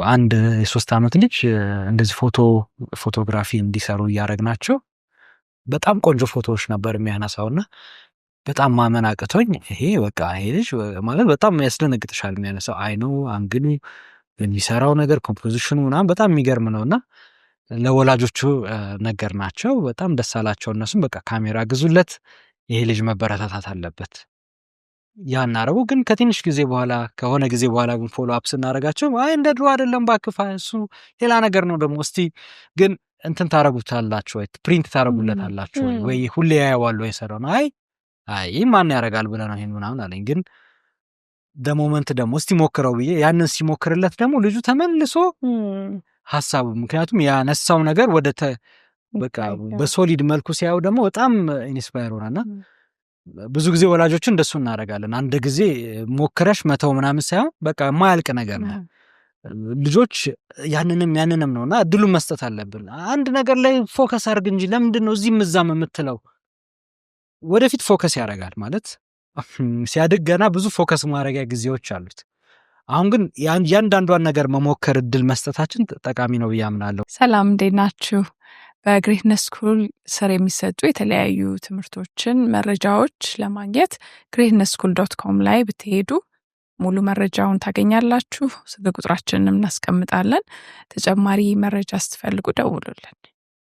አንድ የ3 ዓመት ልጅ እንደዚህ ፎቶግራፊ እንዲሰሩ እያደረግናቸው በጣም ቆንጆ ፎቶዎች ነበር የሚያነሳውና በጣም ማመን አቅቶኝ ይሄ ልጅ ማለት በጣም ያስደነግጥሻል። የሚያነሳው አይኑ፣ አንግሉ፣ የሚሰራው ነገር ኮምፖዚሽኑ ምናምን በጣም የሚገርም ነውና ለወላጆቹ ነገርናቸው። በጣም ደስ አላቸው። እነሱም በቃ ካሜራ ግዙለት፣ ይሄ ልጅ መበረታታት አለበት ያን አረቡ። ግን ከትንሽ ጊዜ በኋላ ከሆነ ጊዜ በኋላ ግን ፎሎ አፕ ስናደርጋቸው አይ እንደ ድሮ አይደለም ባክፋ እሱ ሌላ ነገር ነው ደግሞ እስቲ ግን እንትን ታረጉታላችሁ ወይ ፕሪንት ታረጉለታላችሁ ወይ ሁሌ ያያዋል ወይ ሰራው አይ ማን ያረጋል ብለ ነው ይሄን ምናምን አለኝ። ግን ደሞመንት ደግሞ እስቲ ሞክረው ብዬ ያንን ሲሞክርለት ደግሞ ልጁ ተመልሶ ሐሳቡ ምክንያቱም ያነሳው ነገር ወደ በቃ በሶሊድ መልኩ ሲያዩ ደግሞ በጣም ኢንስፓየር ሆነና ብዙ ጊዜ ወላጆችን እንደሱ እናደርጋለን። አንድ ጊዜ ሞክረሽ መተው ምናምን ሳይሆን በቃ ማያልቅ ነገር ነው። ልጆች ያንንም ነውና እድሉን መስጠት አለብን። አንድ ነገር ላይ ፎከስ አድርግ እንጂ ለምንድነው እዚህም እዛም የምትለው? ወደፊት ፎከስ ያደርጋል ማለት ሲያድግ ገና ብዙ ፎከስ ማድረጊያ ጊዜዎች አሉት። አሁን ግን ያንዳንዷን ነገር መሞከር እድል መስጠታችን ጠቃሚ ነው ብዬ አምናለሁ። ሰላም እንዴት ናችሁ? በግሬትነስ ስኩል ስር የሚሰጡ የተለያዩ ትምህርቶችን መረጃዎች ለማግኘት greatnesschool.com ላይ ብትሄዱ ሙሉ መረጃውን ታገኛላችሁ። ስልክ ቁጥራችንንም እናስቀምጣለን። ተጨማሪ መረጃ ስትፈልጉ ደውሉልን።